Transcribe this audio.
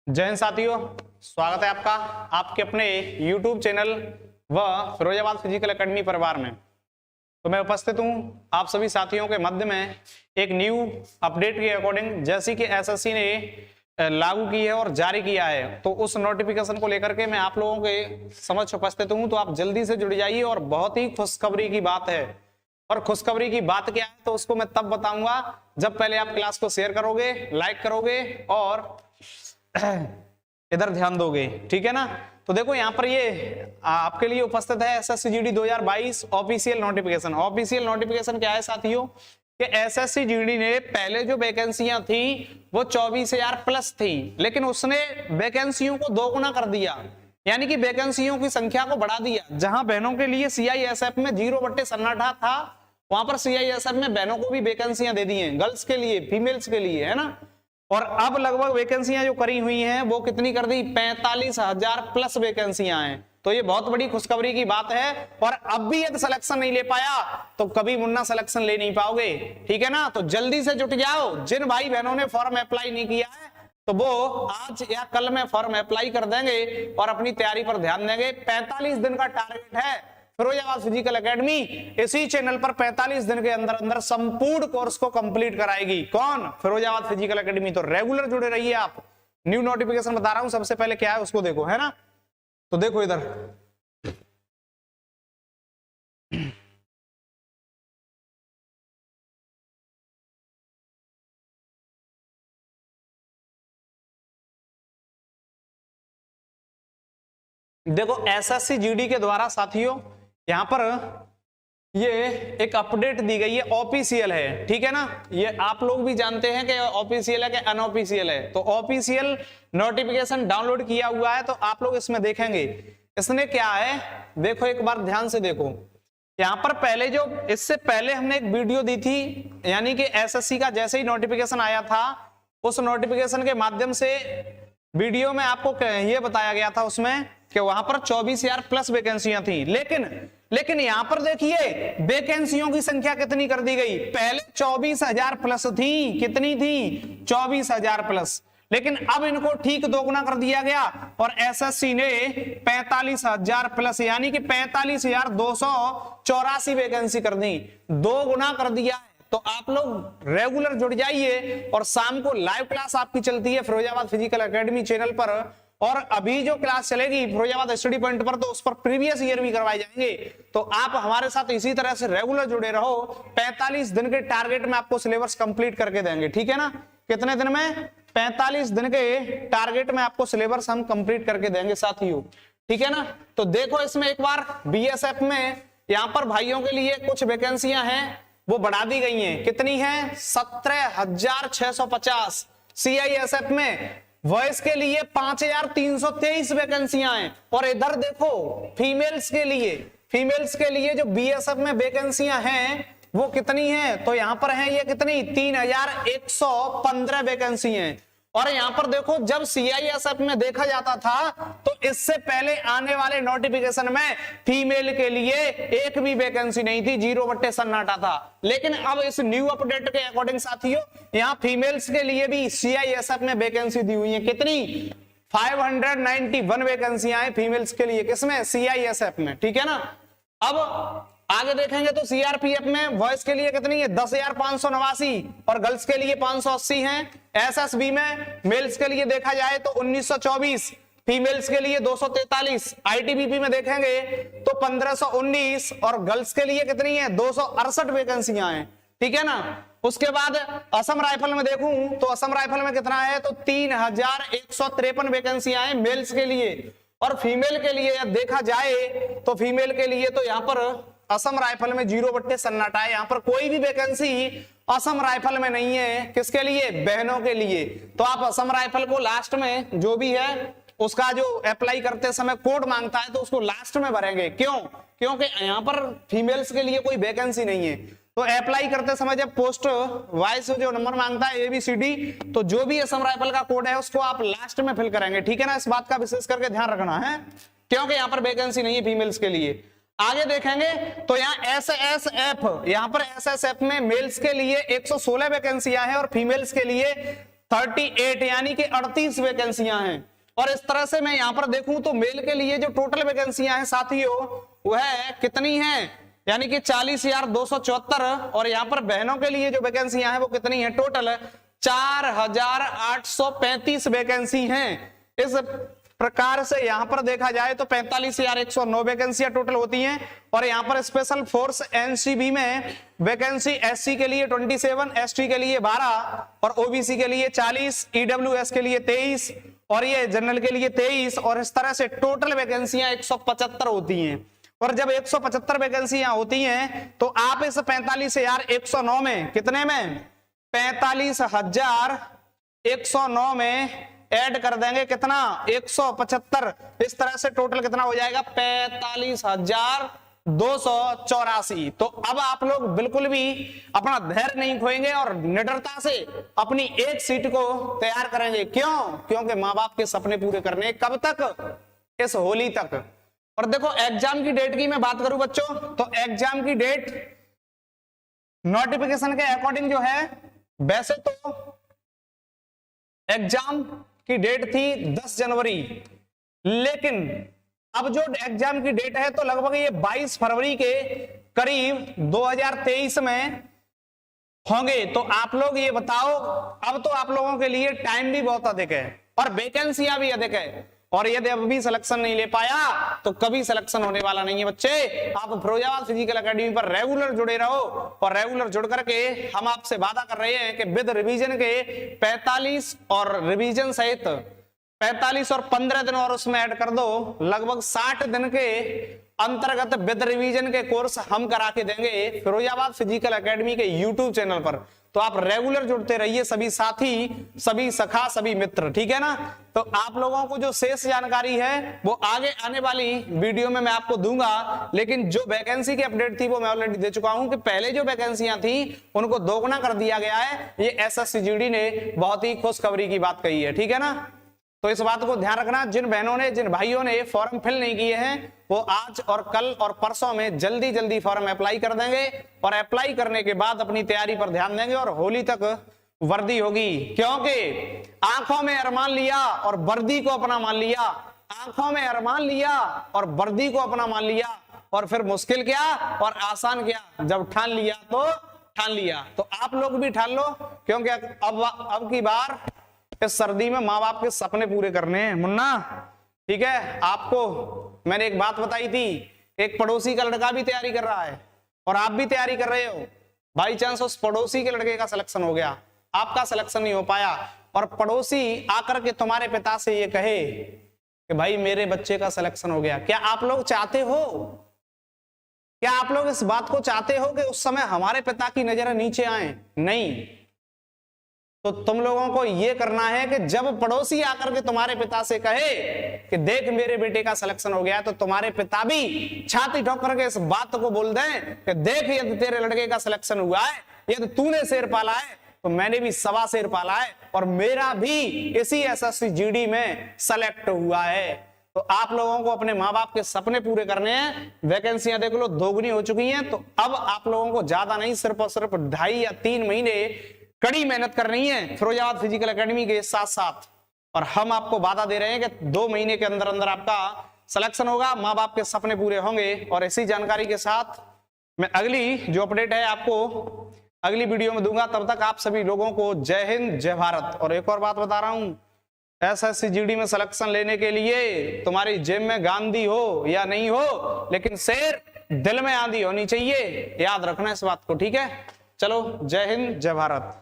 जय हिंद साथियों, स्वागत है आपका आपके अपने YouTube चैनल व फिरोजाबाद फिजिकल एकेडमी परिवार में। तो मैं उपस्थित हूं आप सभी साथियों के मध्य में एक न्यू अपडेट के अकॉर्डिंग, जैसी कि एसएससी ने लागू की है और जारी किया है, तो उस नोटिफिकेशन को लेकर के मैं आप लोगों के समक्ष उपस्थित हूं। तो आप जल्दी से जुड़ जाइए और बहुत ही खुशखबरी की बात है। और खुशखबरी की बात क्या है तो उसको मैं तब बताऊंगा जब पहले आप क्लास को शेयर करोगे, लाइक करोगे और इधर ध्यान दोगे, ठीक है ना। तो देखो यहाँ पर ये आपके लिए उपस्थित है SSC GD 2022 official notification. Official notification क्या है साथियों कि एसएससी जीडी ने पहले जो वैकेंसियां थी वो 24,000 प्लस थी, लेकिन उसने वैकेंसियों को दोगुना कर दिया, यानी कि वैकेंसियों की संख्या को बढ़ा दिया। जहां बहनों के लिए सीआईएसएफ में 0/सन्नाटा था, वहां पर सीआईएसएफ में बहनों को भी वैकेंसियां दे दी हैं, गर्ल्स के लिए, फीमेल्स के लिए, है ना। और अब लगभग वैकेंसियां जो करी हुई हैं वो कितनी कर दी, 45,000 प्लस वैकेंसियां हैं। तो ये बहुत बड़ी खुशखबरी की बात है। और अब भी यदि सिलेक्शन नहीं ले पाया तो कभी मुन्ना सिलेक्शन ले नहीं पाओगे, ठीक है ना। तो जल्दी से जुट जाओ। जिन भाई बहनों ने फॉर्म अप्लाई नहीं किया है तो वो आज या कल में फॉर्म अप्लाई कर देंगे और अपनी तैयारी पर ध्यान देंगे। 45 दिन का टारगेट है फिरोजाबाद फिजिकल एकेडमी। इसी चैनल पर 45 दिन के अंदर अंदर संपूर्ण कोर्स को कंप्लीट कराएगी। कौन? Firozabad physical academy. तो रेगुलर जुड़े रहिए आप। न्यू नोटिफिकेशन बता रहा हूं, सबसे पहले क्या है उसको देखो, है ना। तो देखो इधर देखो एसएससी जीडी के द्वारा साथियों यहां पर ये एक अपडेट दी गई है, ऑफिशियल है, ठीक है ना। ये आप लोग भी जानते हैं कि ऑफिशियल है कि अनऑफिशियल है। तो ऑफिशियल नोटिफिकेशन डाउनलोड किया हुआ है तो आप लोग इसमें देखेंगे इसने क्या है। देखो एक बार ध्यान से देखो, यहां पर पहले जो इससे पहले हमने एक वीडियो दी थी, यानी कि एसएससी का जैसे ही नोटिफिकेशन आया था उस नोटिफिकेशन के माध्यम से वीडियो में आपको ये बताया गया था उसमें कि वहां पर 24,000 प्लस वैकेंसियां थी। लेकिन यहां पर देखिए वैकेंसियों की संख्या कितनी कर दी गई। पहले 24,000 प्लस थी, कितनी थी, 24,000 प्लस, लेकिन अब इनको ठीक दोगुना कर दिया गया और एसएससी ने 45,000 प्लस यानी कि 45,284 वैकेंसी कर दी, दो गुना कर दिया है। तो आप लोग रेगुलर जुड़ जाइए और शाम को लाइव क्लास आपकी चलती है फिरोजाबाद फिजिकल एकेडमी चैनल पर। और अभी जो क्लास चलेगी फिरोजाबाद स्टडी पॉइंट पर तो उस पर प्रीवियस ईयर भी करवाए जाएंगे। तो आप हमारे साथ इसी तरह से रेगुलर जुड़े रहो। 45 दिन के टारगेट में आपको सिलेबस कंप्लीट करके देंगे, ठीक है ना। कितने दिन में? 45 दिन के टारगेट में आपको सिलेबस हम कंप्लीट करके देंगे साथियों, ठीक है ना। तो देखो इसमें एक बार बीएसएफ में यहां पर भाइयों के लिए कुछ वैकेंसियां हैं वो बढ़ा दी गई हैं। कितनी है? 17,650। सीआईएसएफ में वॉइस के लिए 5,323 वैकेंसियां हैं। और इधर देखो फीमेल्स के लिए जो बीएसएफ में वैकेंसियां हैं वो कितनी हैं, तो यहां पर है ये कितनी, 3,115 वैकेंसी हैं। और यहां पर देखो जब सीआईएसएफ में देखा जाता था तो इससे पहले आने वाले नोटिफिकेशन में फीमेल के लिए एक भी वैकेंसी नहीं थी, 0/सन्नाटा था। लेकिन अब इस न्यू अपडेट के अकॉर्डिंग साथियों यहां फीमेल्स के लिए भी सीआईएसएफ में वैकेंसी दी हुई है। कितनी? 591 वैकेंसियां हैं फीमेल्स के लिए, किसमें? सीआईएसएफ में, ठीक है ना। अब आगे देखेंगे तो सीआरपीएफ में वॉइस के लिए कितनी है? 10,589 और गर्ल्स के लिए 580 हैं। एसएसबी में मेल्स के लिए देखा जाए तो 1,924, फीमेल्स के लिए 243। आईटीबीपी में देखेंगे तो 1,519 और गर्ल्स के लिए कितनी है? 268 वैकेंसियां हैं, ठीक है ना। उसके बाद असम राइफल में देखूं तो असम राइफल में कितना है, तो 3,153 वैकेंसियां हैं मेल्स के लिए। और फीमेल के लिए देखा जाए तो फीमेल के लिए तो यहां पर असम राइफल में 0/सन्नाटा है, यहां पर कोई भी वैकेंसी असम राइफल में नहीं है। किसके लिए? बहनों के लिए। तो आप असम राइफल को लास्ट में जो भी है उसका जो अप्लाई करते समय कोड मांगता है तो उसको लास्ट में भरेंगे। क्यों? क्योंकि यहां पर फीमेल्स के लिए कोई वैकेंसी नहीं है। तो अप्लाई करते समय जब पोस्ट वाइज जो नंबर मांगता है ABCD, तो जो भी असम राइफल का कोड है उसको आप लास्ट में फिल करेंगे, ठीक है ना। इस बात का विशेष करके ध्यान रखना है क्योंकि यहाँ पर वैकेंसी नहीं है फीमेल्स के लिए। आगे देखेंगे तो यहाँ SSF, यहाँ पर SSF में मेल्स के लिए 116 वैकेंसियां हैं और फीमेल्स के लिए 38 यानी कि 38 वैकेंसियां हैं। और इस तरह से मैं यहां पर देखूं तो मेल के लिए जो टोटल वैकेंसियां हैं साथियों वह कितनी हैं, यानी कि 40,274। और यहां पर बहनों के लिए जो वैकेंसियां हैं वो कितनी है, टोटल 4,835 वैकेंसी हैं। इस प्रकार से यहां पर देखा जाए तो 45,109 वैकेंसियां टोटल होती हैं। और यहां पर स्पेशल फोर्स एनसीबी में वैकेंसी एससी के लिए 27, एसटी के लिए 12 और ओबीसी के लिए 40, ईडब्ल्यूएस के लिए 23 और ये जनरल के लिए 23। और इस तरह से टोटल वैकेंसियां 175 होती हैं। और जब 175 वैकेंसियां होती हैं तो आप इस 45,109 में कितने में 45,109 में ऐड कर देंगे कितना 175। इस तरह से टोटल कितना हो जाएगा 45,284। तो अब आप लोग बिल्कुल भी अपना धैर्य नहीं खोएंगे और निडरता से अपनी एक सीट को तैयार करेंगे। क्यों? क्योंकि मां बाप के सपने पूरे करने कब तक, इस होली तक। और देखो एग्जाम की डेट की मैं बात करूं बच्चों तो एग्जाम की डेट नोटिफिकेशन के अकॉर्डिंग जो है वैसे तो एग्जाम की डेट थी 10 जनवरी, लेकिन अब जो एग्जाम की डेट है तो लगभग ये 22 फरवरी के करीब 2023 में होंगे। तो आप लोग ये बताओ, अब तो आप लोगों के लिए टाइम भी बहुत अधिक है और वैकेंसियां भी अधिक है। और यदि अब भी सिलेक्शन नहीं ले पाया तो कभी सिलेक्शन होने वाला नहीं है बच्चे। आप फिरोजाबाद फिजिकल एकेडमी पर रेगुलर जुड़े रहो और रेगुलर जुड़ करके हम आपसे वादा कर रहे हैं कि विद रिवीजन के 45 और रिवीजन सहित 45 और 15 दिन और उसमें ऐड कर दो, लगभग 60 दिन के अंतर्गत विद रिवीजन के कोर्स हम करा के देंगे फिरोजाबाद फिजिकल एकेडमी के यूट्यूब चैनल पर। तो आप रेगुलर जुड़ते रहिए सभी साथी, सभी सखा, सभी मित्र, ठीक है ना। तो आप लोगों को जो शेष जानकारी है वो आगे आने वाली वीडियो में मैं आपको दूंगा। लेकिन जो वैकेंसी की अपडेट थी वो मैं ऑलरेडी दे चुका हूं कि पहले जो वैकेंसियां थी उनको दोगुना कर दिया गया है। ये एसएससीजीडी ने बहुत ही खुशखबरी की बात कही है, ठीक है ना। तो इस बात को ध्यान रखना, जिन बहनों ने, जिन भाइयों ने फॉर्म फिल नहीं किए हैं वो आज और कल और परसों में जल्दी जल्दी फॉर्म अप्लाई कर देंगे और अप्लाई करने के बाद अपनी तैयारी पर ध्यान देंगे और होली तक वर्दी होगी। क्योंकि आंखों में अरमान लिया और वर्दी को अपना मान लिया, आंखों में अरमान लिया और वर्दी को अपना मान लिया, और फिर मुश्किल क्या और आसान क्या, जब ठान लिया तो ठान लिया। तो आप लोग भी ठान लो, क्योंकि अब की बार इस सर्दी में माँ बाप के सपने पूरे करने हैं मुन्ना, ठीक है। आपको मैंने एक बात बताई थी, एक पड़ोसी का लड़का भी तैयारी कर रहा है और आप भी तैयारी कर रहे हो। बाई चांस उस पड़ोसी के लड़के का सिलेक्शन हो गया, आपका सिलेक्शन नहीं हो पाया, और पड़ोसी आकर के तुम्हारे पिता से ये कहे कि भाई मेरे बच्चे का सिलेक्शन हो गया, क्या आप लोग चाहते हो, क्या आप लोग इस बात को चाहते हो कि उस समय हमारे पिता की नजरें नीचे आए? नहीं। तो तुम लोगों को यह करना है कि जब पड़ोसी आकर के तुम्हारे पिता से कहे कि देख मेरे बेटे का सिलेक्शन हो गया, तो तुम्हारे पिता भी छाती ठोक करके इस बात को बोल दें कि देख यदि तेरे लड़के का सिलेक्शन हुआ है, यदि तूने शेर पाला है तो मैंने भी 1.25 शेर पाला है और मेरा भी इसी एसएससीजीडी में सेलेक्ट हुआ है। तो आप लोगों को अपने माँ बाप के सपने पूरे करने हैं। वैकेंसियां देख लो दोगुनी हो चुकी हैं, तो अब आप लोगों को ज्यादा नहीं, सिर्फ और सिर्फ 2.5 या 3 महीने कड़ी मेहनत करनी है फिरोजाबाद फिजिकल एकेडमी के साथ साथ। और हम आपको वादा दे रहे हैं कि 2 महीने के अंदर अंदर आपका सिलेक्शन होगा, माँ बाप के सपने पूरे होंगे। और इसी जानकारी के साथ मैं अगली जो अपडेट है आपको अगली वीडियो में दूंगा। तब तक आप सभी लोगों को जय हिंद, जय भारत। और एक और बात बता रहा हूं, एसएससीजीडी में सिलेक्शन लेने के लिए तुम्हारी जेब में गांधी हो या नहीं हो, लेकिन शेर दिल में आंधी होनी चाहिए, याद रखना इस बात को, ठीक है। चलो, जय हिंद, जय भारत।